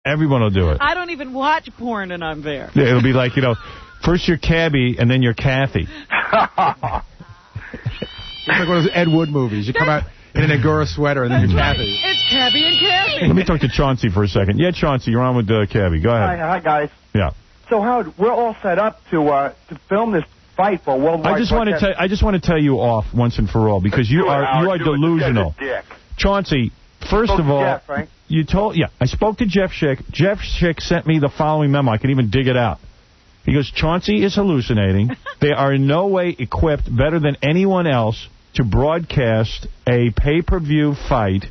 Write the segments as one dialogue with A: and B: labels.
A: Everyone will do it.
B: I don't even watch porn, and I'm there.
A: Yeah, it'll be like, first you're Cabby, and then you're Kathy.
C: It's like one of those Ed Wood movies. You come out in an Angora sweater, and then you're Kathy.
B: It's Cabby and Kathy.
A: Let me talk to Chauncey for a second. Yeah, Chauncey, you're on with Cabby. Go ahead.
D: Hi, guys.
A: Yeah.
D: So, Howard, we're all set up to film this fight for worldwide.
A: I just want to tell you off once and for all, because you are delusional. Chauncey, first of all,
D: Jeff, right?
A: I spoke to Jeff Schick. Jeff Schick sent me the following memo. I can even dig it out. He goes, Chauncey is hallucinating. They are in no way equipped better than anyone else to broadcast a pay-per-view fight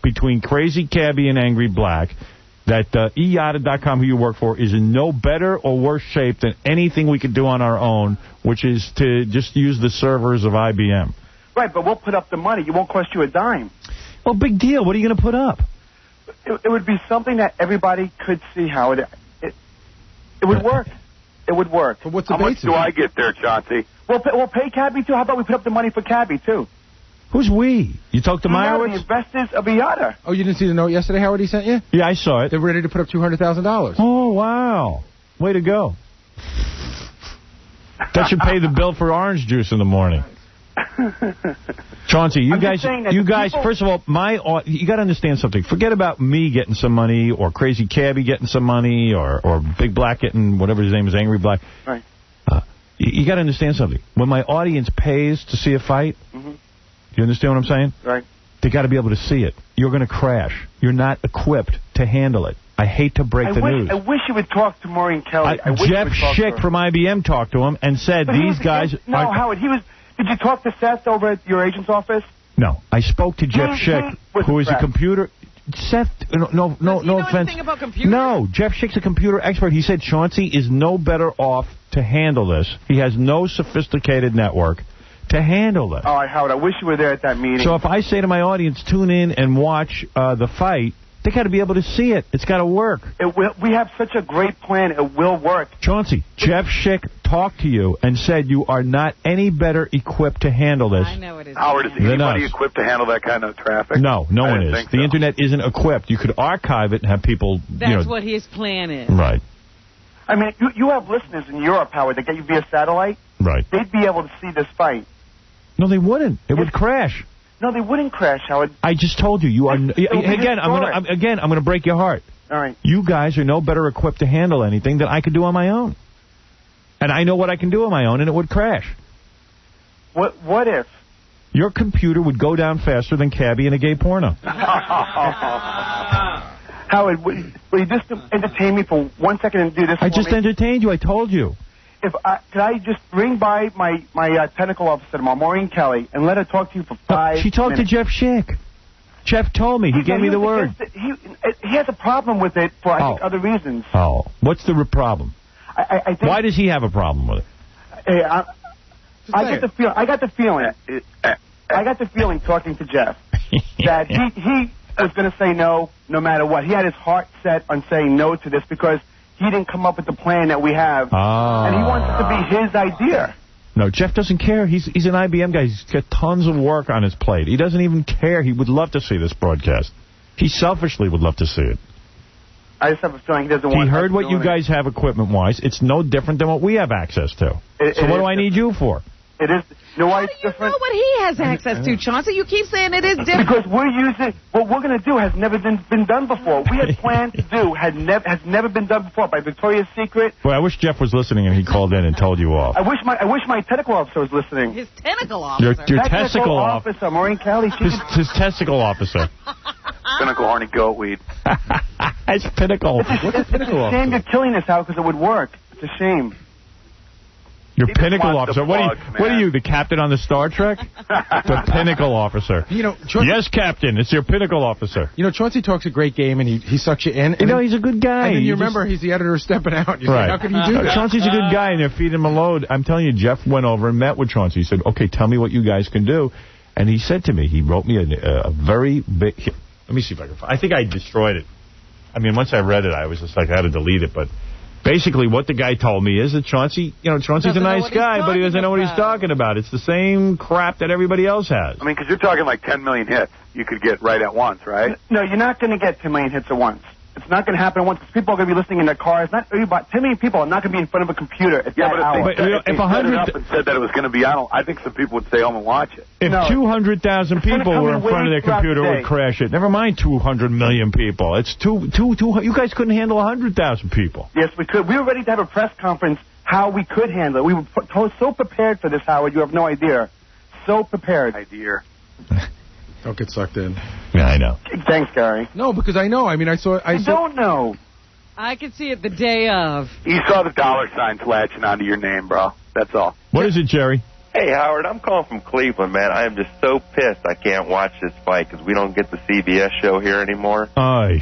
A: between Crazy Cabby and Angry Black. That eYada.com, who you work for, is in no better or worse shape than anything we could do on our own, which is to just use the servers of IBM.
D: Right, but we'll put up the money. It won't cost you a dime.
A: Well, big deal. What are you going to put up?
D: It would be something that everybody could see how it would work. It would work.
C: But what's the
E: How much do I get there, Chauncey?
D: We'll pay Cabby, too. How about we put up the money for Cabby, too?
A: Who's we? You talked to Meyerowitz?
D: The investors of eYada.
C: Oh, you didn't see the note yesterday, Howard, he sent you?
A: Yeah, I saw it.
C: They're ready to put up $200,000.
A: Oh, wow. Way to go. That should pay the bill for orange juice in the morning. Chauncey, you guys, first of all, you got to understand something. Forget about me getting some money or Crazy Cabby getting some money or Big Black getting whatever his name is, Angry Black.
D: Right.
A: You got to understand something. When my audience pays to see a fight, you understand what I'm saying?
D: Right.
A: They got to be able to see it. You're going to crash. You're not equipped to handle it. I hate to break the news.
D: I wish you would talk to Maureen Kelly.
A: Jeff Schick from IBM talked to him and said these guys...
D: No, Howard, did you talk to Seth over at your agent's office?
A: No. I spoke to Jeff Schick, who is a computer... Seth, no offense.
B: About computers?
A: No, Jeff Schick's a computer expert. He said Chauncey is no better off to handle this. He has no sophisticated network to handle this.
D: All right, Howard, I wish you were there at that meeting.
A: So if I say to my audience, tune in and watch the fight, they got to be able to see it. It's got to work.
D: We have such a great plan. It will work.
A: Chauncey, Jeff Schick talked to you and said you are not any better equipped to handle this.
B: I know it is.
E: Howard, is anybody equipped to handle that kind of traffic?
A: No one is. The Internet isn't equipped. You could archive it and have people...
B: That's what his plan is.
A: Right.
D: I mean, you have listeners in Europe, Howard, that get you via satellite.
A: Right.
D: They'd be able to see this fight.
A: No, they wouldn't. It would crash.
D: No, they wouldn't crash, Howard.
A: I just told you. You are again. I'm gonna break your heart.
D: All right.
A: You guys are no better equipped to handle anything than I could do on my own. And I know what I can do on my own, and it would crash.
D: What if?
A: Your computer would go down faster than Cabby in a gay porno.
D: Howard, will you just entertain me for 1 second and do this?
A: I just entertained you. I told you.
D: Could I just ring by my technical officer tomorrow, Maureen Kelly, and let her talk to you for 5 minutes?
A: She talked to Jeff Schick. Jeff told me. He gave me the word.
D: He has a problem with it for, I think, other reasons.
A: Oh. What's the problem?
D: I think,
A: why does he have a problem with it?
D: Hey, I get the feeling talking to Jeff that he was going to say no matter what. He had his heart set on saying no to this because he didn't come up with the plan that we have. And he wants it to be his idea.
A: No, Jeff doesn't care. He's an IBM guy. He's got tons of work on his plate. He doesn't even care. He would love to see this broadcast. He selfishly would love to see it.
D: I just have a feeling he doesn't want...
A: He heard what you guys have equipment-wise. It's no different than what we have access to. So what do I need you for?
D: It is... You know why it's different?
B: Know what he has access to, Chauncey? You keep saying it is different.
D: Because we're using... What we're going to do has never been done before. We had planned to do has never been done before by Victoria's Secret.
A: Well, I wish Jeff was listening and he called in and told you off.
D: I wish my technical officer was listening.
B: His tentacle officer.
A: Your testicle
D: officer, Maureen Kelly.
A: His testicle officer.
E: Pinnacle horny goat weed.
A: It's Pinnacle.
D: What's a pinnacle officer? It's a shame you're killing this out because it would work. It's a shame.
A: Your Pinnacle officer. What are you, the captain on the Star Trek? The Pinnacle officer. Yes, Captain. It's your Pinnacle officer.
C: Chauncey talks a great game, and he sucks you in.
A: He's a good guy.
C: And then you remember he's the editor stepping out. You say, how can you do that?
A: Chauncey's a good guy, and they're feeding him a load. I'm telling you, Jeff went over and met with Chauncey. He said, okay, tell me what you guys can do. And he said to me, he wrote me a very big... Here, let me see if I can find it. I think I destroyed it. I mean, once I read it, I was just like, I had to delete it, but... Basically, what the guy told me is that Chauncey's a nice guy, but he doesn't know what he's talking about. It's the same crap that everybody else has.
E: I mean, because you're talking like 10 million hits you could get right at once, right?
D: No, you're not going to get 10 million hits at once. It's not going to happen once, because people are going to be listening in their cars. Not everybody, 10 million people are not going to be in front of a computer at that hour.
E: If they set it up and said that it was going to be, I think some people would stay home and watch it.
A: If 200,000 people were in front of their computer, it would crash it. Never mind 200 million people. It's you guys couldn't handle 100,000 people.
D: Yes, we could. We were ready to have a press conference how we could handle it. We were so prepared for this, Howard. You have no idea. So prepared.
C: Don't get sucked in.
A: Yeah, I know.
D: Thanks, Gary.
C: No, because I know. I mean, I
D: don't know.
B: I could see it the day of.
E: You saw the dollar signs latching onto your name, bro. That's all.
A: What is it, Jerry?
F: Hey, Howard, I'm calling from Cleveland, man. I am just so pissed I can't watch this fight because we don't get the CBS show here anymore.
A: In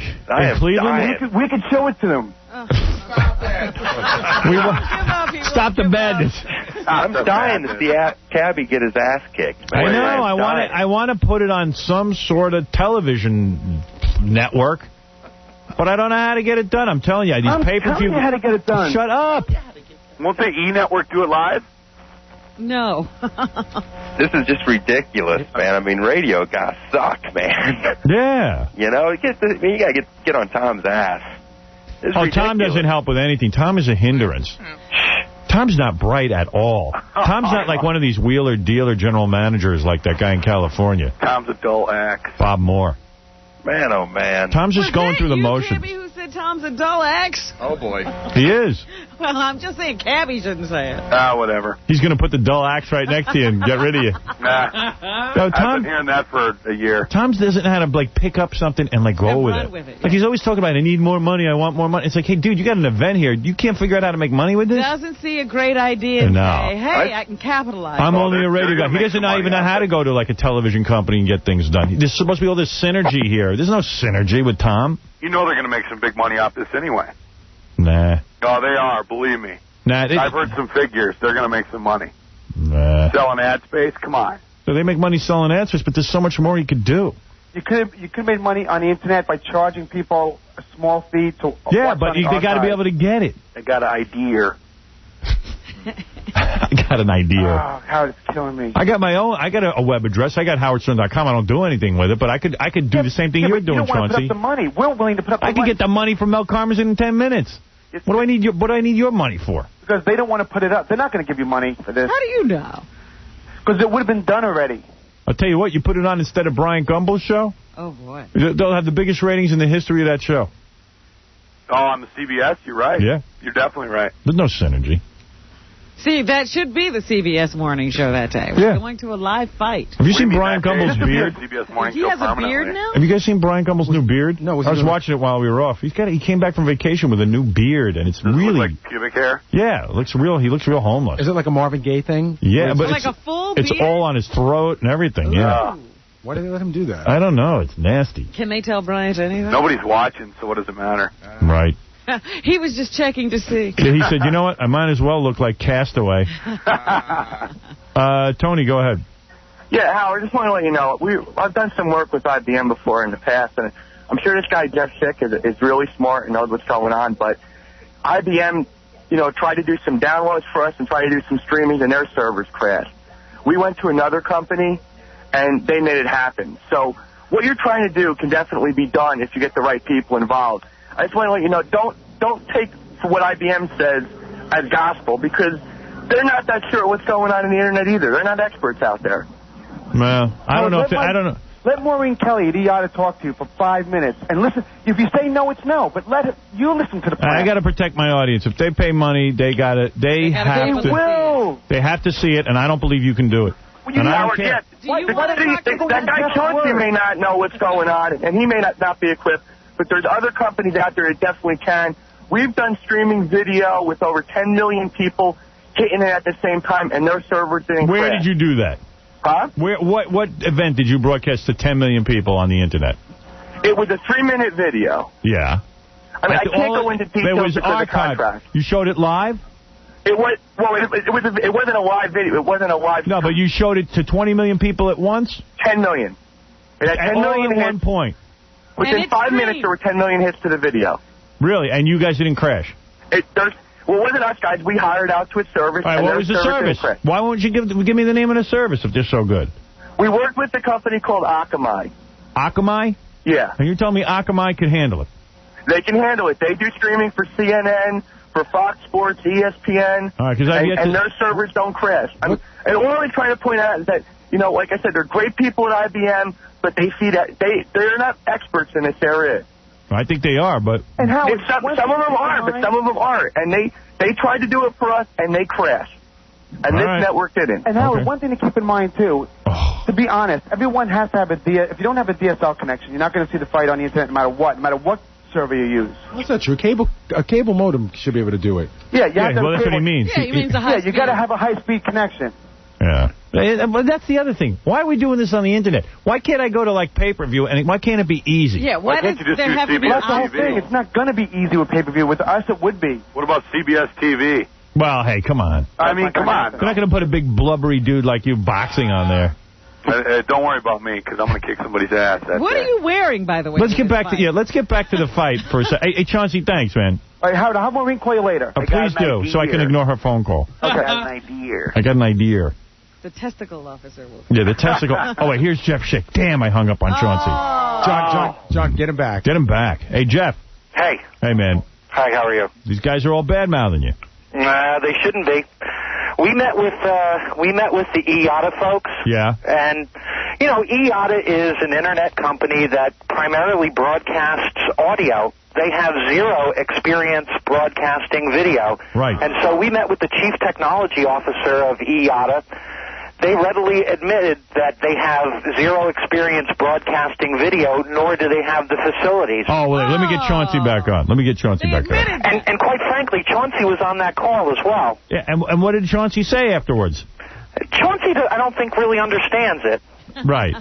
F: Cleveland?
D: We could show it to them.
A: Stop the madness.
F: I'm dying to see Cabby get his ass kicked.
A: I know. I want to put it on some sort of television network, but I don't know how to get it done. I'm telling you, these pay-per-view.
D: I'm telling you how to get it done.
A: Shut up.
E: Won't the E-Network do it live?
B: No.
F: This is just ridiculous, man. I mean, radio guys suck, man.
A: Yeah.
F: You know, you got to get on Tom's ass.
A: Tom doesn't help with anything. Tom is a hindrance. Tom's not bright at all. Tom's not like one of these wheeler-dealer general managers like that guy in California.
E: Tom's a dull act.
A: Bob Moore.
F: Man, oh, man.
A: Tom's just going through the motions.
B: Cabby, who said Tom's a dull axe?
C: Oh, boy.
A: He is.
B: Well, I'm just saying Cabby shouldn't say it.
E: Whatever.
A: He's going to put the dull axe right next to you and get rid of you.
E: Nah.
A: No,
E: I've been hearing that for a year.
A: Tom doesn't know how to, pick up something and, go with it. Like, he's always talking about, I need more money, I want more money. It's like, hey, dude, you got an event here. You can't figure out how to make money with this?
B: Doesn't see a great idea and say, hey, I can capitalize.
A: I'm only a radio guy. He doesn't even know how to go to, a television company and get things done. There's supposed to be all this synergy here. There's no synergy with Tom.
E: You know they're going to make some big money off this anyway.
A: Nah.
E: Oh, they are, believe me.
A: Nah,
E: I've heard some figures. They're going to make some money.
A: Nah.
E: Selling ad space? Come on.
A: So they make money selling ad space, but there's so much more you could do.
D: You could make money on the Internet by charging people a small fee to
A: watch but they got to be able to get it.
E: They got an idea.
A: I got an idea.
D: Oh, Howard, it's killing me.
A: I got my own. I got a web address. I got howardstern.com. I don't do anything with it, but I could do the same thing you're doing,
D: Chauncey. You don't want to put up the money. We're willing to put up the money.
A: I could get the money from Mel Karmazin in 10 minutes. What do I need your money for?
D: Because they don't want to put it up. They're not going to give you money for this.
B: How do you know?
D: Because it would have been done already.
A: I'll tell you what, you put it on instead of Brian Gumbel's show.
B: Oh, boy.
A: They'll have the biggest ratings in the history of that show.
E: Oh, on the CBS? You're right.
A: Yeah.
E: You're definitely right.
A: There's no synergy.
B: See, that should be the CBS morning show that day. We're going to a live fight.
A: Have you seen Brian Gumbel's beard?
E: CBS morning
B: he
E: show
B: has a beard now?
A: Have you guys seen Brian Gumbel's new beard?
C: No.
A: I was watching it while we were off. He came back from vacation with a new beard, and it's
E: Does
A: really...
E: it look like pubic hair?
A: Yeah, it looks real. He looks real homeless.
C: Is it like a Marvin Gaye thing?
A: Yeah, but
B: like a full beard?
A: It's all on his throat and everything, yeah.
C: Why did they let him do that?
A: I don't know. It's nasty.
B: Can they tell Bryant anything?
E: Nobody's watching, so what does it matter?
A: Right.
B: He was just checking to see.
A: Yeah, he said, you know what? I might as well look like Castaway. Tony, go ahead.
G: Yeah, Howard, I just want to let you know, I've done some work with IBM before in the past, and I'm sure this guy, Jeff Schick, is really smart and knows what's going on, but IBM, tried to do some downloads for us and tried to do some streaming, and their servers crashed. We went to another company, and they made it happen. So what you're trying to do can definitely be done if you get the right people involved. I just want to let you know, don't take for what IBM says as gospel, because they're not that sure what's going on in the Internet either. They're not experts out there.
A: Well, I don't know. I don't know.
D: Let Maureen Kelly, the to talk to you for 5 minutes. And listen, if you say no, it's no. But you listen to the plan.
A: I got to protect my audience. If they pay money, they have to see it, and I don't believe you can do it.
G: Well, that guy Chaunce may not know what's going on, and he may not be equipped, but there's other companies out there that definitely can. We've done streaming video with over 10 million people hitting it at the same time, and their servers didn't
A: Where
G: crash.
A: did you do that?
G: Huh?
A: What event did you broadcast to 10 million people on the Internet?
G: It was a 3-minute video.
A: Yeah.
G: I mean, I can't go into details because of the contract.
A: You showed it live?
G: It wasn't a live video. It wasn't a live.
A: No, but you showed it to 20 million people at once?
G: 10 million. It had 10 million
A: at one point.
G: Within 5 minutes, there were 10 million hits to the video.
A: Really? And you guys didn't crash?
G: Well, it wasn't us, guys. We hired out to a service.
A: All right, what was the service? Why won't you give me the name of the service if they're so good?
G: We worked with a company called Akamai.
A: Akamai?
G: Yeah.
A: And you're telling me Akamai could handle it?
G: They can handle it. They do streaming for CNN, for Fox Sports, ESPN, and their servers don't crash. And all I'm trying to point out is that, you know, like I said, they're great people at IBM, but they're not experts in this area.
A: I think they are, but...
G: And how some of them are, but some of them aren't. And they tried to do it for us, and they crashed. And this network didn't.
D: And Howard, one thing to keep in mind, too, to be honest, everyone has to have if you don't have a DSL connection, you're not going to see the fight on the Internet no matter what server you use.
C: That's not true. A cable modem should be able to do it.
D: Yeah, that's
A: what he means.
B: Yeah, he means a high speed.
D: you got to have a high-speed connection.
A: Yeah. But that's the other thing. Why are we doing this on the Internet? Why can't I go to, like, pay-per-view, and why can't it be easy?
B: Yeah, why does there have to be...
D: That's the whole thing. It's not going to be easy with pay-per-view. With us, it would be.
E: What about CBS TV?
A: Well, hey, come on.
E: I mean, come on.
A: They're not going to put a big blubbery dude like you boxing on there.
E: Don't worry about me, because I'm going to kick somebody's ass.
B: What are you wearing, by the way?
A: Let's get back to the fight for a second. Hey, Chauncey, thanks, man.
D: All right, Howard, how about we can call you later?
A: Please do, so I can ignore her phone call.
D: Okay.
A: I got an idea.
B: The testicle officer will...
A: Yeah, the testicle. Oh, wait, here's Jeff Schick. Damn, I hung up on Chauncey.
C: John, get him back.
A: Get him back. Hey, Jeff.
F: Hey.
A: Hey, man.
F: Hi, how are you?
A: These guys are all bad-mouthing you.
F: They shouldn't be. We met with the IATA folks.
A: Yeah.
F: And, you know, IATA is an Internet company that primarily broadcasts audio. They have zero experience broadcasting video.
A: Right.
F: And so we met with the chief technology officer of IATA. They readily admitted that they have zero experience broadcasting video, nor do they have the facilities.
A: Oh, well, let me get Chauncey back on.
F: And quite frankly, Chauncey was on that call as well.
A: Yeah, and what did Chauncey say afterwards?
F: Chauncey, I don't think, really understands it.
A: Right.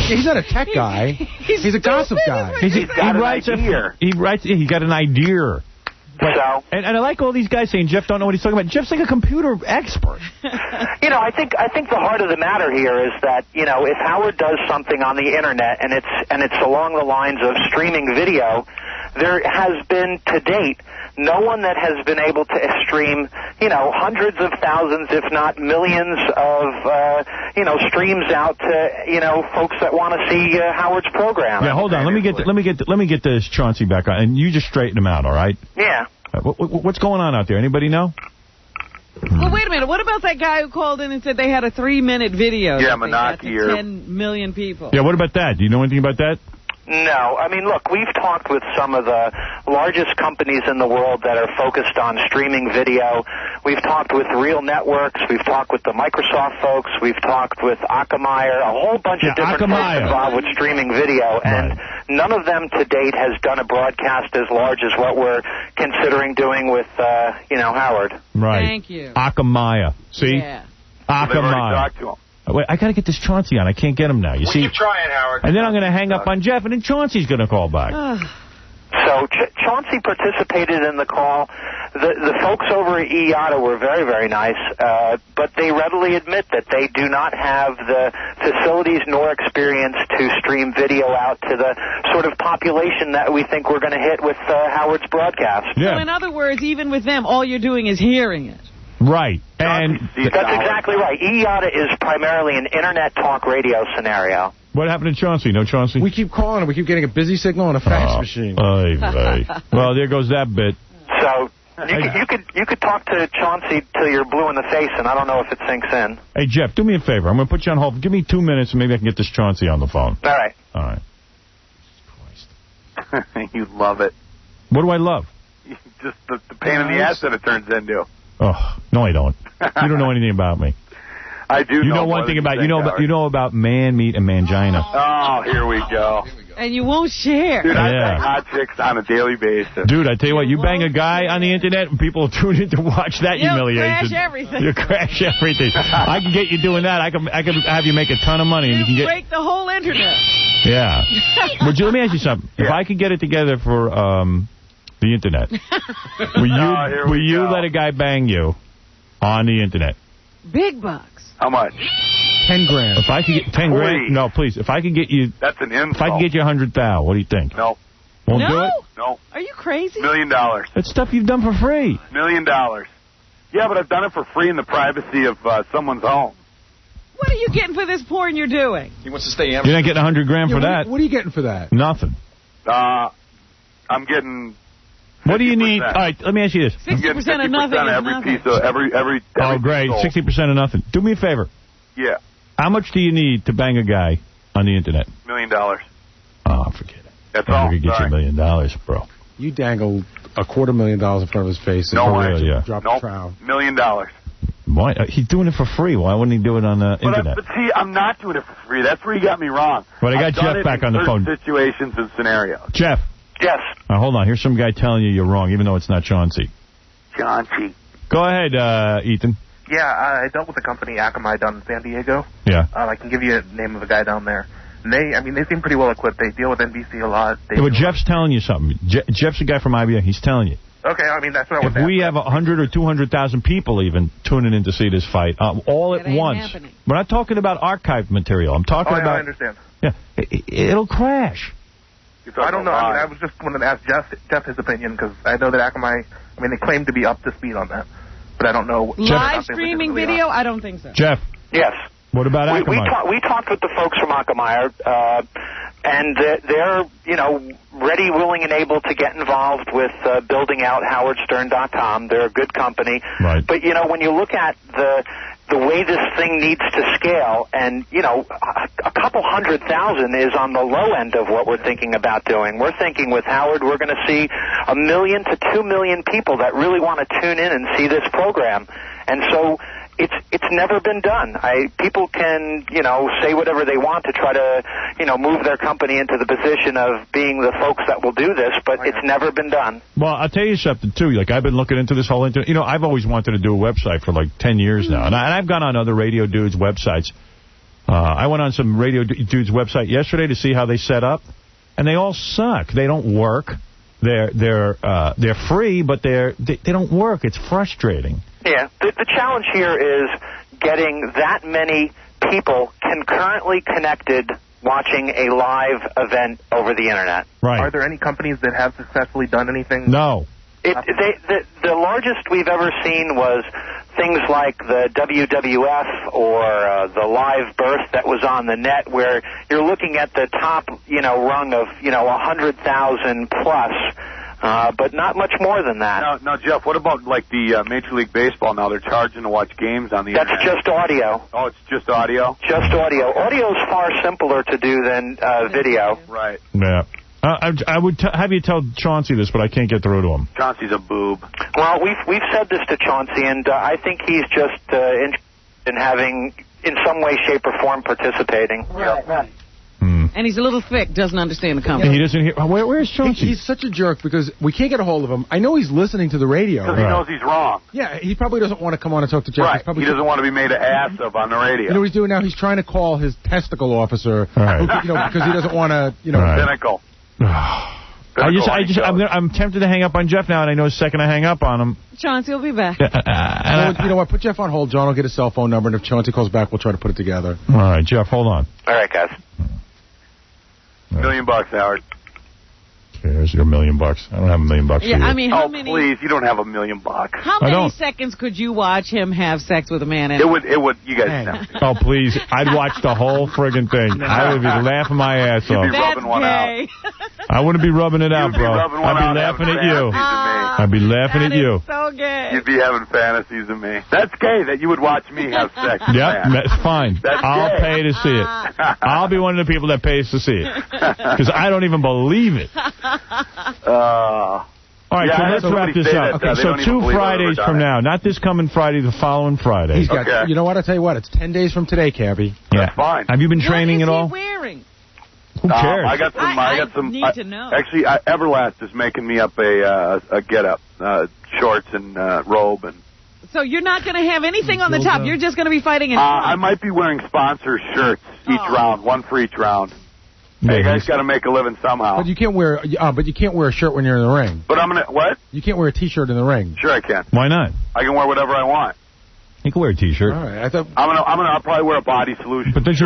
C: He's not a tech guy. He's a gossip guy.
A: He got an idea. But, and I like all these guys saying Jeff don't know what he's talking about. Jeff's like a computer expert.
F: You know, I think the heart of the matter here is that, you know, if Howard does something on the Internet and it's along the lines of streaming video, there has been to date no one that has been able to stream, you know, hundreds of thousands, if not millions of, you know, streams out to, you know, folks that want to see Howard's program.
A: Yeah, hold on. Let me get this Chauncey back on, and you just straighten him out, all right?
F: Yeah.
A: What's going on out there? Anybody know?
B: Well, wait a minute. What about that guy who called in and said they had a 3-minute video?
E: Yeah, Menaki.
B: 10 million people.
A: Yeah, what about that? Do you know anything about that?
F: No. I mean, look, we've talked with some of the largest companies in the world that are focused on streaming video. We've talked with Real Networks. We've talked with the Microsoft folks. We've talked with Akamai, a whole bunch of different folks involved with streaming video. And none of them to date has done a broadcast as large as what we're considering doing with, you know, Howard.
A: Right.
B: Thank you.
A: Akamai. See?
B: Yeah.
A: Akamai.
E: Talked to him.
A: Wait, I got to get this Chauncey on. I can't get him now. You see?
E: Keep trying, Howard.
A: And then I'm going to hang up on Jeff, and then Chauncey's going to call back.
F: So Chauncey participated in the call. The folks over at IATA were very, very nice, but they readily admit that they do not have the facilities nor experience to stream video out to the sort of population that we think we're going to hit with Howard's broadcast.
B: Yeah. So in other words, even with them, all you're doing is hearing it.
A: Right. And
F: that's exactly right. IATA is primarily an Internet talk radio scenario.
A: What happened to Chauncey? No Chauncey?
C: We keep calling him. We keep getting a busy signal on a fax machine.
A: Well, there goes that bit.
F: So you could talk to Chauncey till you're blue in the face, and I don't know if it sinks in.
A: Hey, Jeff, do me a favor. I'm going to put you on hold. Give me 2 minutes, and maybe I can get this Chauncey on the phone.
F: All right.
A: All right.
E: Christ. You love it.
A: What do I love?
E: Just the pain in the ass that it turns into.
A: Oh, no, I don't. You don't know anything about me.
E: I do.
A: You know one thing about you know about man meat and mangina.
E: Oh, here we go.
B: And you won't share.
E: Dude, I bang hot chicks on a daily basis.
A: Dude, I tell you what, you bang a guy on the Internet and people tune in to watch that humiliation.
B: You'll crash everything.
A: You'll crash everything. I can get you doing that. I can have you make a ton of money. And you can
B: break the whole Internet.
A: Yeah. Would you, let me ask you something. Yeah. If I could get it together for the Internet, will you let a guy bang you on the Internet?
B: Big bucks.
E: How much?
C: 10 grand.
A: If I could get 10 grand, no, please. If I could get you,
E: that's an insult.
A: If I could get you 100,000, what do you think?
E: No.
A: Won't do it?
E: No.
B: Are you crazy?
E: $1 million.
A: That's stuff you've done for free.
E: $1 million. Yeah, but I've done it for free in the privacy of someone's home.
B: What are you getting for this porn you're doing?
E: He wants to stay.
A: You're not getting 100 grand for that.
C: What are you getting for that?
A: Nothing.
E: I'm getting.
A: What do you need? All right, let me ask you this.
B: 60% of nothing is
E: every
B: nothing.
E: piece of every
A: Oh, great. 60% of nothing. Do me a favor.
E: Yeah.
A: How much do you need to bang a guy on the internet?
E: $1 million.
A: Oh, forget it.
E: That's all.
A: We could get you $1 million, bro.
C: You dangle $250,000 in front of his face.
E: No way.
A: Really, yeah.
C: Drop
E: Nope.
C: the trowel.
E: $1 million.
A: Why? He's doing it for free. Why wouldn't he do it on the internet?
E: But see, I'm not doing it for free. That's where you got me wrong.
A: But I got Jeff back on the phone.
E: Situations and scenarios.
A: Jeff.
F: Yes.
A: Hold on. Here's some guy telling you you're wrong, even though it's not Chauncey.
E: Chauncey.
A: Go ahead, Ethan.
H: Yeah, I dealt with a company, Akamai, down in San Diego.
A: Yeah.
H: I can give you a name of a guy down there. And they seem pretty well equipped. They deal with NBC a lot.
A: Yeah, but Jeff's telling you something. Jeff's a guy from IBM. He's telling you.
H: Okay, I mean, that's what I was
A: If we have 100 or 200,000 people even tuning in to see this fight, all at once.
B: Happening.
A: We're not talking about archived material. I'm talking about...
H: I understand.
A: Yeah, it'll crash.
H: I don't know. I mean, I was just wanted to ask Jeff his opinion, because I know that Akamai, they claim to be up to speed on that. But I don't know.
B: Live streaming video? I don't think so.
A: Jeff.
F: Yes.
A: What about Akamai?
F: We talked with the folks from Akamai, and they're, ready, willing, and able to get involved with building out howardstern.com. They're a good company.
A: Right.
F: But, when you look at the way this thing needs to scale, and, a couple 100,000 is on the low end of what we're thinking about doing. We're thinking with Howard we're going to see 1 million to 2 million people that really want to tune in and see this program. And so it's never been done. People can, say whatever they want to try to, move their company into the position of being the folks that will do this, but it's never been done.
A: Well, I'll tell you something, too. Like, I've been looking into this whole internet. I've always wanted to do a website for, 10 years now. And I've gone on other radio dudes' websites. I went on some radio dudes' website yesterday to see how they set up, and they all suck. They don't work. They're free, but they don't work. It's frustrating.
F: Yeah, the challenge here is getting that many people concurrently connected watching a live event over the internet.
A: Right.
H: Are there any companies that have successfully done anything?
A: No.
F: The largest we've ever seen was things like the WWF or the live birth that was on the net, where you're looking at the top, rung of, 100,000 plus. But not much more than that.
E: Now, Jeff, what about the Major League Baseball now? They're charging to watch games on the internet.
F: That's just audio.
E: Oh, it's just audio?
F: Just audio. Audio is far simpler to do than video.
E: Right.
A: Yeah. I would have you tell Chauncey this, but I can't get through to him.
E: Chauncey's a boob.
F: Well, we've said this to Chauncey, and I think he's just interested in having, in some way, shape, or form, participating.
B: Right. And he's a little thick, doesn't understand the company.
A: He doesn't hear. Where's Chauncey?
C: He's such a jerk because we can't get a hold of him. I know he's listening to the radio.
E: Because he knows he's wrong.
C: Yeah, he probably doesn't want to come on and talk to Jeff.
E: Right. He doesn't want to be made an ass of on the radio.
C: You know what he's doing now? He's trying to call his testicle officer,
A: right.
C: Because he doesn't want to,
A: Right.
E: Cynical.
A: I'm tempted to hang up on Jeff now, and I know the second I hang up on him.
B: Chauncey will be back.
C: You know what? Put Jeff on hold. John will get his cell phone number, and if Chauncey calls back, we'll try to put it together.
A: All right, Jeff, hold on.
F: All right, guys.
E: $1 million, Howard.
A: Here's your $1 million. I don't have $1 million for you.
B: I mean, how many?
E: Please, you don't have $1 million.
B: How many seconds could you watch him have sex with a man?
E: It would. You guys know.
A: Oh, please! I'd watch the whole friggin' thing. I would be laughing my ass off.
E: You'd be rubbing one out.
A: I wouldn't be rubbing it out, bro. I'd be laughing at you. I'd be laughing at you.
B: So gay.
E: You'd be having fantasies of me. That's gay that you would watch me have sex.
A: Yep, that's fine. I'll pay to see it. I'll be one of the people that pays to see it. Because I don't even believe it. All right, so let's wrap this up. Okay, so 2 Fridays from now. Not this coming Friday, the following Friday.
C: He's got, You know what? I'll tell you what. It's 10 days from today, Cabby.
A: Yeah.
E: That's fine.
A: Have you been training at all?
B: What is he wearing?
A: Who cares?
E: I got some.
B: I need to know.
E: Actually, Everlast is making me up a get-up, shorts and robe and.
B: So you're not going to have anything on the top. You're just going to be fighting in
E: I might be wearing sponsor shirts each round, one for each round. Hey, you guys got to make a living somehow.
C: But you can't wear. But you can't wear a shirt when you're in the ring.
E: But I'm gonna what?
C: You can't wear a T-shirt in the ring.
E: Sure, I can.
A: Why not?
E: I can wear whatever I want.
A: You can wear a T-shirt.
C: All right,
E: I'll probably wear a body solution.
A: But don't you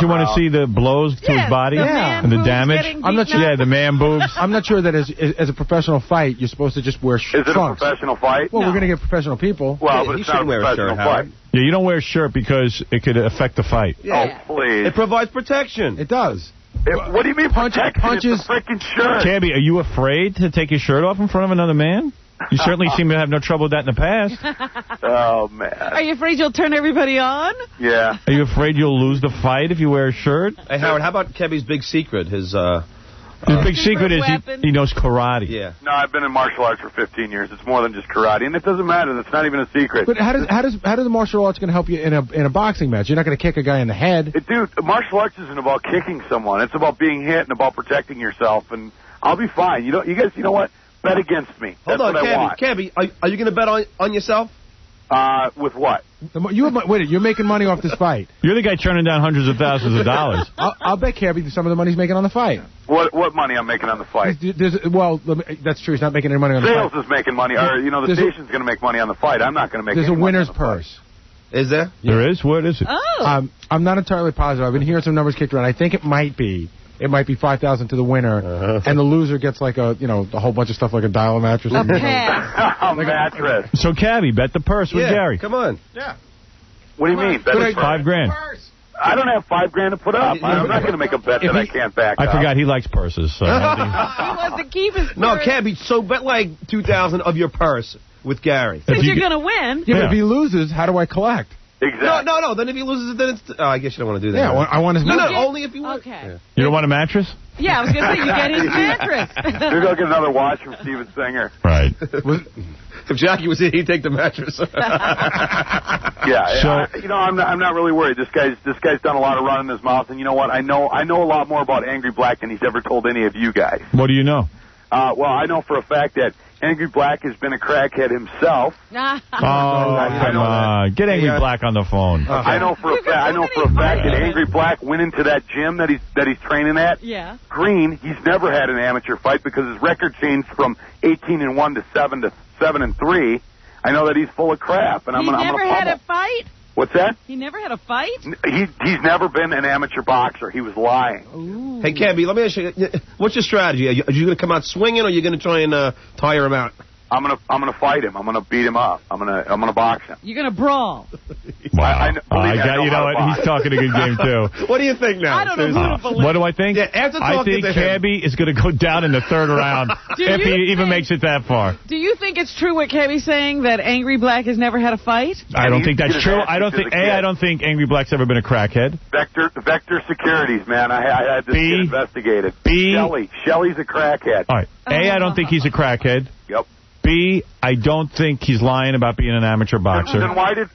A: want to see the blows to his body and the damage?
C: I'm not sure.
A: Yeah, the man boobs.
C: I'm not sure that as a professional fight, you're supposed to just wear trunks.
E: Is it a professional fight?
C: Well, we're going to get professional people.
E: Well, but it's not a professional fight.
A: Yeah, you don't wear a shirt because it could affect the fight.
E: Yeah. Oh, please.
I: It provides protection.
C: It does.
E: What do you mean protection?
C: Punches.
E: It's a freaking shirt.
A: Cabby, are you afraid to take your shirt off in front of another man? You certainly seem to have no trouble with that in the past.
E: Oh, man.
B: Are you afraid you'll turn everybody on?
E: Yeah.
A: Are you afraid you'll lose the fight if you wear a shirt?
I: Hey, Howard, how about Kebby's big secret? His
A: big secret is he knows karate.
I: Yeah.
E: No, I've been in martial arts for 15 years. It's more than just karate, and it doesn't matter. That's not even a secret.
C: But how does the martial arts going to help you in a boxing match? You're not going to kick a guy in the head.
E: Dude, martial arts isn't about kicking someone. It's about being hit and about protecting yourself, and I'll be fine. You guys, you know what? Bet against me. That's
I: Hold on,
E: what I want.
I: Cabby, are you going to bet on yourself?
E: With what?
C: You're making money off this fight.
A: You're the guy turning down hundreds of thousands of dollars.
C: I'll bet Cabby some of the money he's making on the fight.
E: What money I'm making on the fight?
C: That's true. He's not making any money on the fight.
E: Sales is making money, or the station's going to make money on the fight. I'm not going to make.
C: There's a winner's purse.
I: Is there?
A: There is? What is it?
B: Oh.
C: I'm not entirely positive. I've been hearing some numbers kicked around. I think it might be $5,000 to the winner, and the loser gets like a whole bunch of stuff like a dial mattress.
B: A pad.
E: A mattress.
A: So, Cabby, bet the purse with Gary.
I: Come on.
C: Yeah.
E: What do you mean? Bet
A: $5,000.
E: I don't have $5,000 to put up. I'm not going to make a bet that I can't back up.
A: I forgot he likes purses. So
B: He wants to keep his purse.
I: No, Cabby, so bet like $2,000 of your purse with Gary.
B: Since you're going to win.
C: Yeah, but if he loses, how do I collect?
E: Exactly.
I: No. Then if he loses, then it's... Oh, I guess you don't want to do that.
C: Yeah, I want his...
I: No, only if you want.
B: Okay.
I: Yeah.
A: You don't want a mattress?
B: Yeah, I was going to say, you get his mattress.
E: Maybe I'll get another watch from Steven Singer.
A: Right.
I: If Jackie was here, he'd take the mattress.
E: Yeah.
A: So,
E: I'm not really worried. This guy's done a lot of running his mouth, and you know what? I know a lot more about Angry Black than he's ever told any of you guys.
A: what do you know?
E: Well, I know for a fact that Angry Black has been a crackhead himself.
A: Oh, come on. Get Angry Black on the phone.
E: I know for a fact that Angry Black went into that gym that he's training at.
B: Yeah.
E: Green, he's never had an amateur fight because his record changed from 18-1 to 7-3. I know that he's full of crap, and I'm gonna
B: never had a fight?
E: What's that?
B: He never had a fight?
E: He's never been an amateur boxer. He was lying.
B: Ooh.
I: Hey, Cabby, let me ask you, what's your strategy? Are you going to come out swinging, or are you going to try and tire him out?
E: I'm gonna fight him. I'm gonna beat him up. I'm gonna box him.
B: You're going to brawl.
A: Wow. You know what? He's talking a good game, too.
I: What do you think now?
B: I don't know who to believe.
A: What do I think?
I: Yeah, after talking
A: I think
I: to him.
A: Cabby is going to go down in the third round if he even makes it that far.
B: Do you think it's true what Cabby's saying, that Angry Black has never had a fight?
A: I don't think that's true. I don't think Angry Black's ever been a crackhead.
E: Vector Securities, man. I had this kid investigated. Shelley's a crackhead.
A: All right. I don't think he's a crackhead.
E: Yep.
A: B, I don't think he's lying about being an amateur boxer.
E: Then why did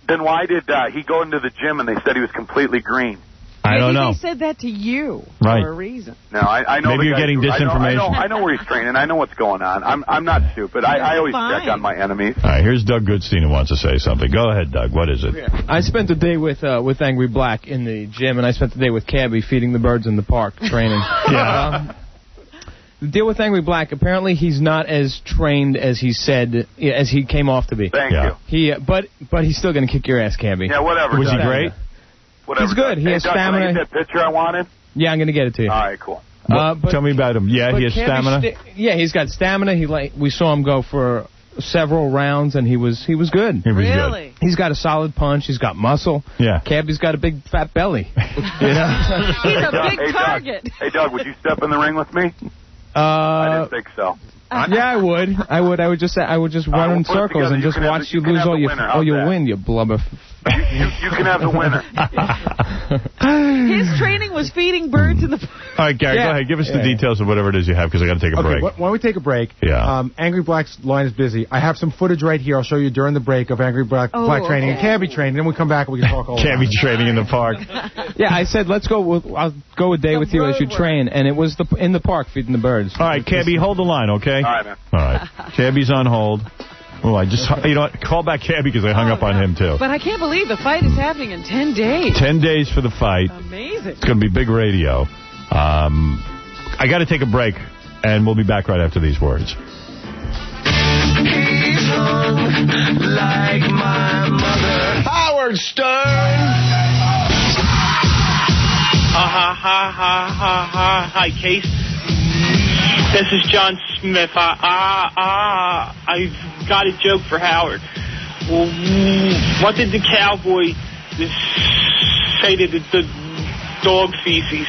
E: he go into the gym and they said he was completely green?
A: I don't know.
B: Maybe they said that to you
A: Right.
B: for a reason.
E: No, I know.
A: Maybe you're getting disinformation.
E: I know where he's training. I know what's going on. I'm not stupid. I always check on my enemies.
A: All right, here's Doug Goodstein who wants to say something. Go ahead, Doug. What is it?
J: I spent the day with Angry Black in the gym, and I spent the day with Cabby feeding the birds in the park training.
A: Yeah.
J: The deal with Angry Black, apparently he's not as trained as he said, as he came off to be.
E: Thank you.
J: But he's still going to kick your ass, Cabby.
E: Yeah, whatever.
A: Was he great?
E: Whatever.
J: He's good. He has
E: Doug,
J: stamina.
E: Can I get that picture I wanted?
J: Yeah, I'm going to get it to you.
E: All right, cool.
A: Tell me about him. Yeah, he has stamina.
J: Yeah, he's got stamina. We saw him go for several rounds, and he was good.
A: He was
B: Really?
A: good.
J: He's got a solid punch. He's got muscle.
A: Yeah.
J: Cabby's got a big fat belly. You know?
B: He's a big target.
E: Hey, Doug, would you step in the ring with me? I didn't think so.
J: Yeah, I would. I would just run in circles and just watch you lose all your wind, you blubber.
E: You can have the winner.
B: His training was feeding birds in the park.
A: All right, Gary, go ahead. Give us the details of whatever it is you have, because I got to take a break.
C: Why don't we take a break?
A: Yeah.
C: Angry Black's line is busy. I have some footage right here. I'll show you during the break of Angry Black training and Cabby training. Then we come back and we can talk all about it.
A: Cabby training in the park.
J: Yeah, I said, I'll go a day with you as you train, and it was in the park feeding the birds.
A: All right, Cabby, hold the line, okay?
E: All right, man.
A: All right. Cabby's on hold. Oh, you know what? Call back Cabby because I hung up on him, too.
B: But I can't believe the fight is happening in 10 days.
A: 10 days for the fight.
B: Amazing.
A: It's going to be big radio. I got to take a break, and we'll be back right after these words.
K: He's hung like my mother. Howard Stern.
L: Hi, Case. This is John Smith. I've got a joke for Howard. What did the cowboy say to the dog feces?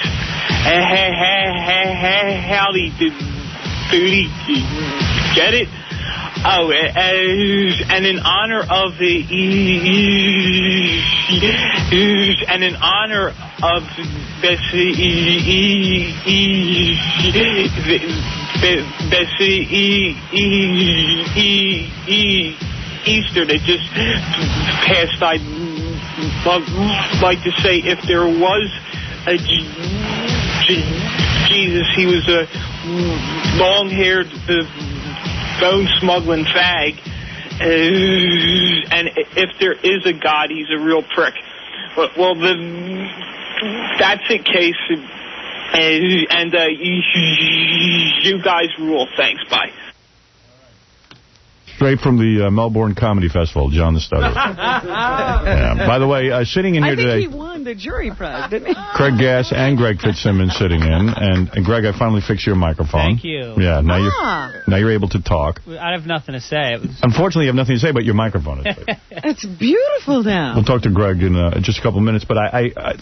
L: Howdy Doody. Get it? Oh, and in honor of the and in honor of Easter that just passed, I'd like to say if there was a Jesus, he was a long-haired, bone-smuggling fag. And if there is a God, he's a real prick. Well, that's the case. And you guys rule. Thanks. Bye.
A: Straight from the Melbourne Comedy Festival, John the Stutterer. Yeah. By the way, sitting in here today...
B: I think he won the jury prize, didn't he?
A: Craig Gass and Greg Fitzsimmons sitting in. And Greg, I finally fixed your microphone.
M: Thank you.
A: Yeah, now you're able to talk.
M: I have nothing to say.
A: Unfortunately, you have nothing to say, but your microphone is fixed.
B: It's beautiful now.
A: We'll talk to Greg in just a couple of minutes, but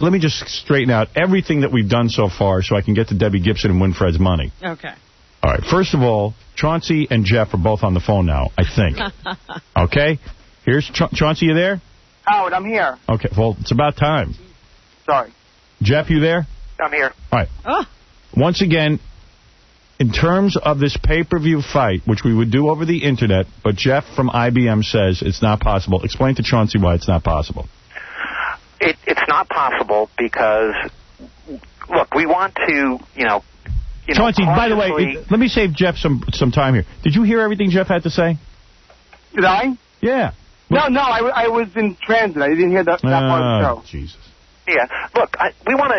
A: let me just straighten out everything that we've done so far so I can get to Debbie Gibson and win Fred's money.
B: Okay.
A: All right, first of all, Chauncey and Jeff are both on the phone now, I think. Okay? Here's Chauncey, you there?
D: Howard, I'm here.
A: Okay, well, it's about time.
D: Sorry.
A: Jeff, you there?
F: I'm here.
A: All right. Once again, in terms of this pay-per-view fight, which we would do over the Internet, but Jeff from IBM says it's not possible. Explain to Chauncey why it's not possible.
F: It's not possible because, look, we want to,
A: Chauncey, by the way, let me save Jeff some time here. Did you hear everything Jeff had to say?
D: Did I?
A: Yeah.
D: No, I was in transit. I didn't hear that part of the show.
A: Jesus.
F: Yeah, look, we want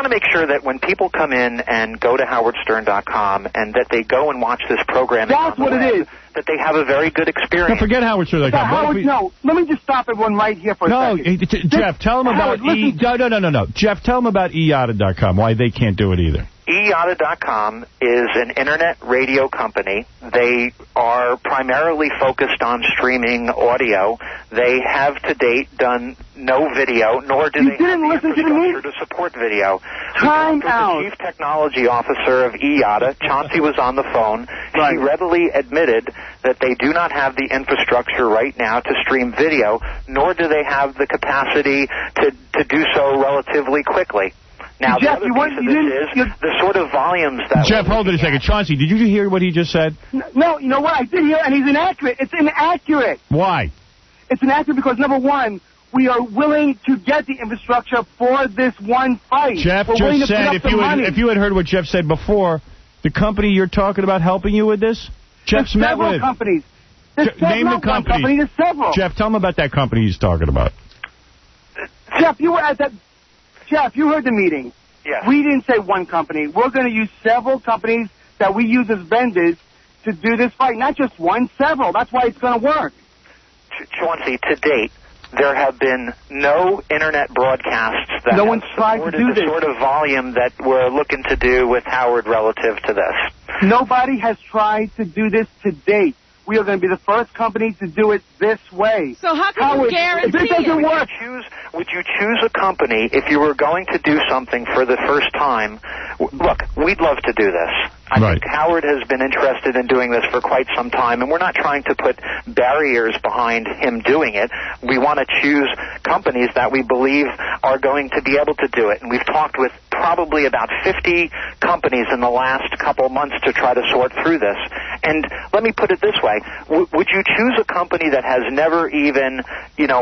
F: to make sure that when people come in and go to howardstern.com and that they go and watch this program,
D: that's what it is.
F: That they have a very good experience.
A: No, forget howardstern.com.
D: Howard, no, let me just stop everyone right here for a second.
A: Jeff, tell them about No. Jeff, tell them about eYada.com. Why they can't do it either.
F: eYada.com is an internet radio company. They are primarily focused on streaming audio. They have to date done no video, nor do they have the infrastructure to support video.
D: Time out.
F: The Chief Technology Officer of eYada, Chaunce, was on the phone. Right. He readily admitted that they do not have the infrastructure right now to stream video, nor do they have the capacity to do so relatively quickly. Now,
D: Jeff,
F: the other piece of this is the sort of volumes that...
A: Jeff, hold it a second. Chauncey, did you hear what he just said?
D: No, you know what? I did hear, and he's inaccurate. It's inaccurate.
A: Why?
D: It's inaccurate because, number one, we are willing to get the infrastructure for this one fight.
A: Jeff just said, if you had heard what Jeff said before, the company you're talking about helping you with this, Jeff's met with...
D: companies.
A: Name the company.
D: There's several.
A: Jeff, tell him about that company he's talking about.
D: Jeff, you were at that... Jeff, you heard the meeting.
F: Yes.
D: We didn't say one company. We're going to use several companies that we use as vendors to do this fight. Not just one, several. That's why it's going to work.
F: Chauncey, to date, there have been no internet broadcasts that have supported the sort of volume that we're looking to do with Howard relative to this.
D: Nobody has tried to do this to date. We are going to be the first company to do it this way.
B: So how can you guarantee
D: if it doesn't work?
F: Would you choose a company if you were going to do something for the first time? Look, we'd love to do this. I think Howard has been interested in doing this for quite some time, and we're not trying to put barriers behind him doing it. We want to choose companies that we believe are going to be able to do it. And we've talked with probably about 50 companies in the last couple months to try to sort through this. And let me put it this way. Would you choose a company that has never even,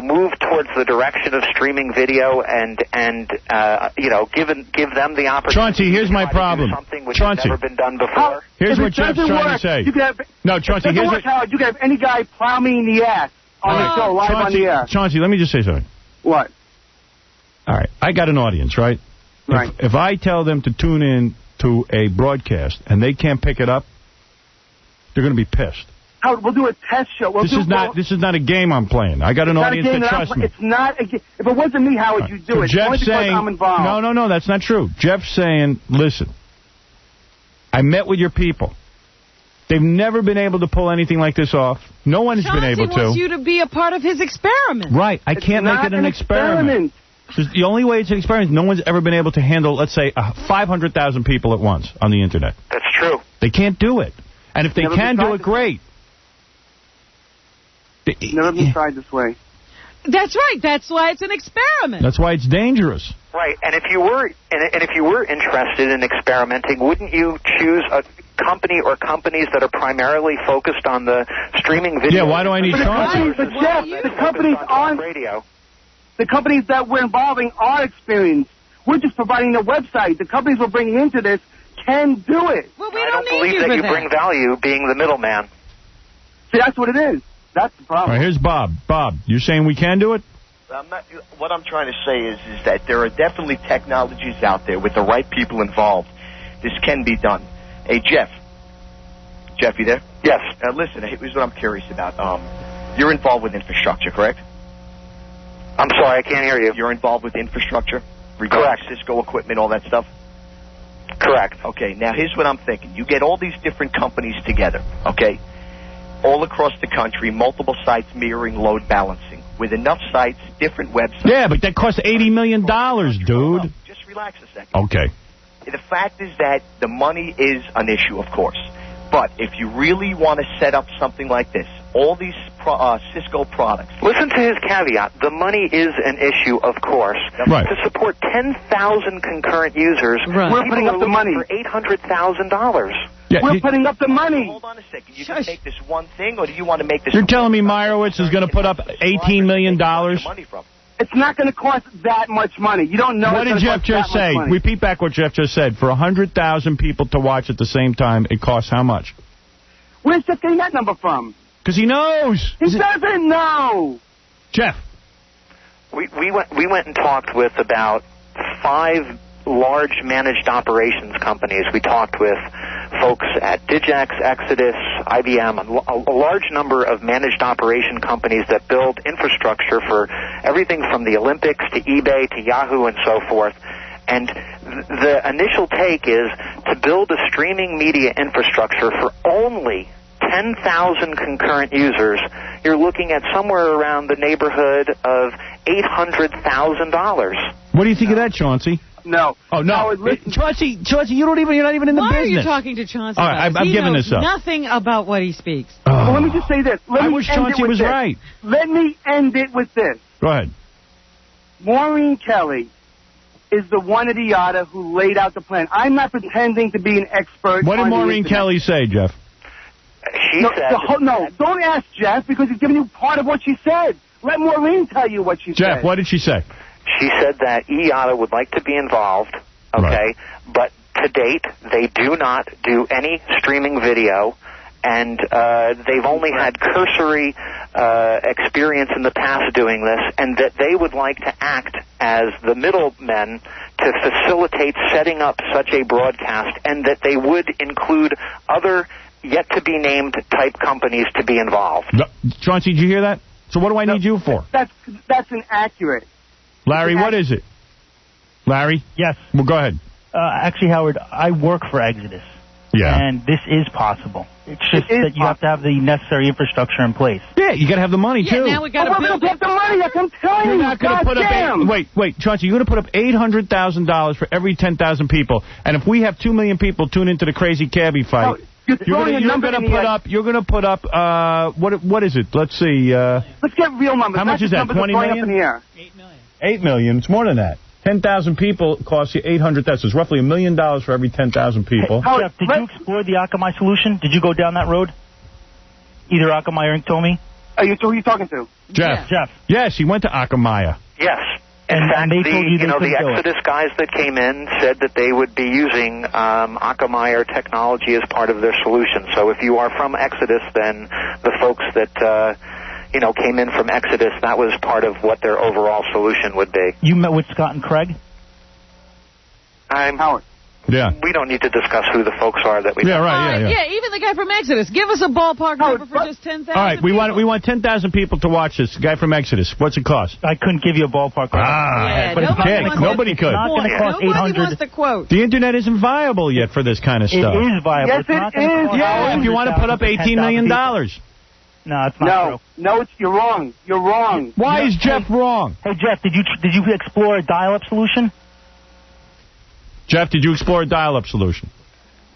F: moved towards the direction of streaming video and give them the opportunity
A: Chauncey, here's my problem.
F: To do something which has never been done before?
A: Here's what Jeff's trying to say. Chauncey, here's what...
D: Howard, you can have any guy plow me in the ass on the show live on the air.
A: Chauncey, let me just say something.
D: What?
A: All right. I got an audience, right?
D: Right.
A: If I tell them to tune in to a broadcast and they can't pick it up, they're going to be pissed.
D: Howard, we'll do a test show.
A: This is not a game I'm playing. I got an audience that trusts me.
D: It's not a game. If it wasn't me, Howard, you'd do it.
A: Jeff's
D: only because I'm involved.
A: No, that's not true. Jeff's saying, listen, I met with your people. They've never been able to pull anything like this off. No one's been able to.
B: Chauncey wants you to be a part of his experiment.
A: Right. I can't make it an experiment. The only way it's an experiment, no one's ever been able to handle, let's say, 500,000 people at once on the Internet.
F: That's true.
A: They can't do it. And if they can do it, great.
D: Never been tried this way.
B: That's right. That's why it's an experiment.
A: That's why it's dangerous.
F: Right. And if you were interested in experimenting, wouldn't you choose a company or companies that are primarily focused on the streaming video?
A: Yeah, why do I need Chaunce?
D: But Jeff, the companies on radio. The companies that we're involving are experienced. We're just providing the website. The companies we're bringing into this can do it.
B: Well,
F: I don't believe that you bring value being the middleman.
D: See, that's what it is. That's the problem.
A: All right, here's Bob. Bob, you're saying we can do it?
M: What I'm trying to say is that there are definitely technologies out there with the right people involved. This can be done. Hey, Jeff. Jeff, you there?
F: Yes.
M: Listen, here's what I'm curious about. You're involved with infrastructure, correct?
F: I'm sorry, I can't hear you.
M: You're involved with infrastructure? Regarding Cisco equipment, all that stuff?
F: Correct.
M: Okay, now here's what I'm thinking. You get all these different companies together, okay? All across the country, multiple sites mirroring load balancing. With enough sites, different websites.
A: Yeah, but that costs $80 million, dude.
M: Just relax a second.
A: Okay.
M: The fact is that the money is an issue, of course. But if you really want to set up something like this, all these Cisco products...
F: Listen to his caveat. The money is an issue, of course.
A: Right.
F: To support 10,000 concurrent users,
D: we're putting up the money
F: for $800,000.
A: Yeah,
D: we're putting up the money.
M: Hold on a second. You can make this one thing, or do you want to make this...
A: You're telling me Meyerowitz is going to put up $18 million?
D: It's not going to cost that much money. You don't know.
A: What did Jeff just say? Repeat back what Jeff just said. For 100,000 people to watch at the same time, it costs how much?
D: Where's Jeff getting that number from?
A: Because he knows.
D: He doesn't know.
A: Jeff.
F: We went and talked with about 5 large managed operations companies. We talked with folks at Digex, Exodus, IBM, a large number of managed operation companies that build infrastructure for everything from the Olympics to eBay to Yahoo and so forth. And the initial take is to build a streaming media infrastructure for only 10,000 concurrent users. You're looking at somewhere around the neighborhood of $800,000.
A: What do you think of that, Chauncey?
D: No.
A: Oh, no. Chauncey, you're not even in the business.
B: Why are you talking to Chauncey?
A: All right, I'm giving this up.
B: Nothing about what he speaks.
D: Well, let me just say this.
A: I wish Chauncey was right.
D: Let me end it with this.
A: Go ahead.
D: Maureen Kelly is the one idiota who laid out the plan. I'm not pretending to be an expert.
A: What did Maureen Kelly say, Jeff?
F: She said...
D: No, don't ask Jeff, because he's giving you part of what she said. Let Maureen tell you what she said.
A: Jeff, what did she say?
F: She said that IATA would like to be involved, okay, right. But to date, they do not do any streaming video, and they've only had cursory experience in the past doing this, and that they would like to act as the middlemen to facilitate setting up such a broadcast, and that they would include other yet-to-be-named type companies to be involved.
A: No, Chauncey, did you hear that? So what do I need you for?
D: That's inaccurate.
A: Larry, what is it? Larry?
N: Yes.
A: Well, go ahead.
N: Actually, Howard, I work for Exodus.
A: Yeah.
N: And this is possible. It's just that you have to have the necessary infrastructure in place.
A: Yeah, you got to have the money, too.
B: Yeah, now we got to build
D: the money. I'm telling you.
A: You're not going to put up... Wait, Chauncey, you're going to put up $800,000 for every 10,000 people. And if we have 2 million people tune into the crazy cabbie fight... You're going to put up, what is it? Let's see.
D: Let's get real numbers.
A: How much is that, 20 million?
D: 8 million.
A: 8 million. It's more than that. 10,000 people cost you $800,000. So it's roughly $1 million for every 10,000 people.
N: Hey, Jeff, did you explore the Akamai solution? Did you go down that road? Either Akamai or Tomi?
D: Who are you talking to?
A: Jeff.
N: Jeff.
A: Yes, he went to Akamai.
F: Yes. In fact, the Exodus guys that came in said that they would be using Akamai technology as part of their solution. So if you are from Exodus, then the folks that came in from Exodus, that was part of what their overall solution would be.
N: You met with Scott and Craig?
D: Howard.
A: Yeah.
F: We don't need to discuss who the folks are that we...
A: Yeah, right, yeah.
B: Yeah, even the guy from Exodus. Give us a ballpark number for just 10,000
A: All right, we want 10,000 people to watch this. The guy from Exodus. What's it cost?
N: I couldn't give you a ballpark.
B: Yeah,
A: but nobody could.
N: It's not going to cost $800.
B: Wants to quote.
A: The Internet isn't viable yet for this kind of stuff.
N: It is viable.
D: Yes, it is.
A: Yeah, if you want to put up $18 million.
N: No, it's not true.
D: No, you're wrong. You're wrong.
A: Why is Jeff wrong?
N: Hey, Jeff, did you explore a dial-up solution?
A: Jeff, did you explore a dial-up solution?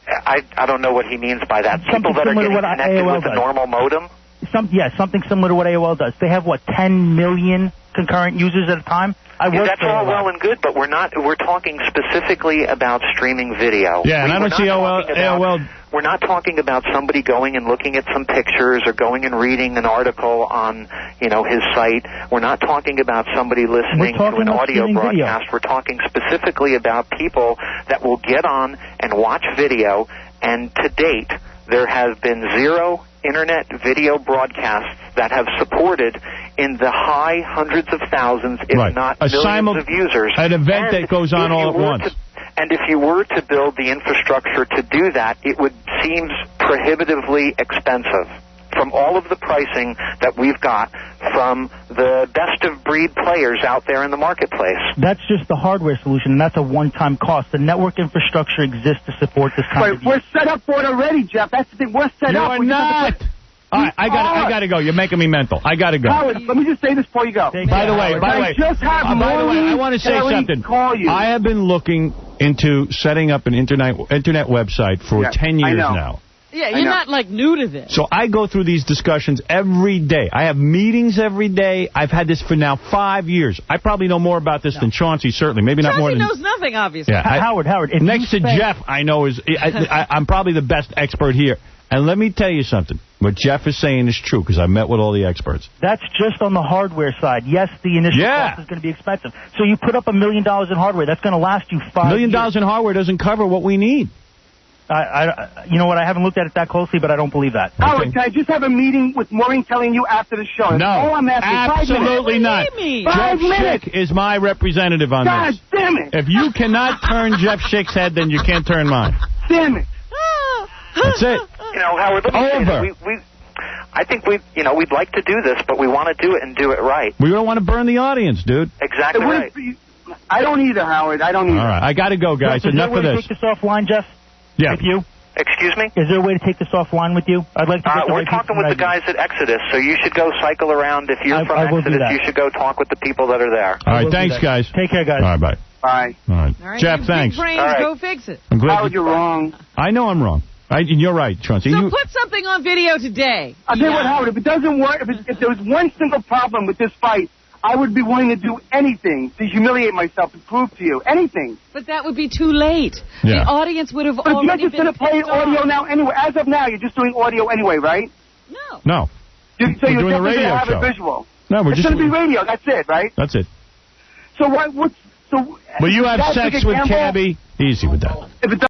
F: I don't know what he means by that. People that are getting connected with a normal modem?
N: Something similar to what AOL does. They have, 10 million concurrent users at a time?
F: That's all well and good, but we're talking specifically about streaming video.
A: Yeah, and I don't see AOL.
F: We're not talking about somebody going and looking at some pictures or going and reading an article on, his site. We're not talking about somebody listening to an audio broadcast. Video. We're talking specifically about people that will get on and watch video, and to date, there have been 0 internet video broadcasts that have supported in the high hundreds of thousands, if not millions of users.
A: An event that goes on all at once.
F: And if you were to build the infrastructure to do that, it would seem prohibitively expensive from all of the pricing that we've got from the best-of-breed players out there in the marketplace.
N: That's just the hardware solution, and that's a one-time cost. The network infrastructure exists to support this kind of use.
D: We're set up for it already, Jeff. That's the thing. We're set up.
A: You're not. All right, I got to go. You're making me mental. I got to go.
D: Howard, let me just say this before you go.
A: By the way, I want to say something. I have been looking into setting up an internet website for 10 years now.
B: Yeah, you're not, new to this.
A: So I go through these discussions every day. I have meetings every day. I've had this for now 5 years. I probably know more about this than Chauncey, certainly. Maybe not more than...
B: Chauncey knows nothing, obviously.
A: Yeah,
N: Howard,
A: next to Jeff, I know is... I'm probably the best expert here. And let me tell you something. What Jeff is saying is true, because I met with all the experts.
N: That's just on the hardware side. Yes, the initial cost is going to be expensive. So you put up $1 million in hardware. That's going to last you 5 years.
A: $1 million in hardware doesn't cover what we need.
N: You know what? I haven't looked at it that closely, but I don't believe that.
D: Howard, can I just have a meeting with Maureen telling you after the show?
A: No,
D: all I'm asking.
A: absolutely not. Jeff Schick is my representative on this.
D: God damn it.
A: If you cannot turn Jeff Schick's head, then you can't turn mine.
D: Damn it.
A: That's it.
F: Howard, let me say that I think we'd like to do this, but we want to do it and do it right.
A: We don't want to burn the audience, dude.
F: Exactly right.
D: I don't either, Howard. I don't either.
A: All right, I got to go, guys. Enough of this.
N: Is there a way to take this offline, Jeff?
A: Yeah.
N: With you?
F: Excuse me?
N: Is there a way to take this offline with you? I'd like to get
F: we're talking with the guys at Exodus, so you should go cycle around. If you're from Exodus, you should go talk with the people that are there.
A: All right, thanks, guys.
N: Take care, guys.
A: All right, bye.
D: Bye.
A: All right.
B: All right,
A: Jeff, thanks.
B: Big brains, go fix it.
A: I'm glad
D: Howard, you're wrong.
A: I know I'm wrong. You're right, Chauncey.
B: So put something on video today.
D: I'll tell you what, Howard, if it doesn't work, if there was one single problem with this fight, I would be willing to do anything to humiliate myself to prove to you. Anything.
B: But that would be too late.
A: Yeah.
B: The audience would have already been...
D: But you're just going to play audio now anyway. As of now, you're just doing audio anyway, right?
A: No.
D: So
A: we're
D: you're
A: doing a
D: definitely
A: radio
D: going to have
A: show.
D: a visual.
A: No, we're
D: it's going to be radio. That's it, right?
A: That's it.
D: So what's... So,
A: will you have sex with
D: Campbell?
A: Cabby? Easy with that.
D: If it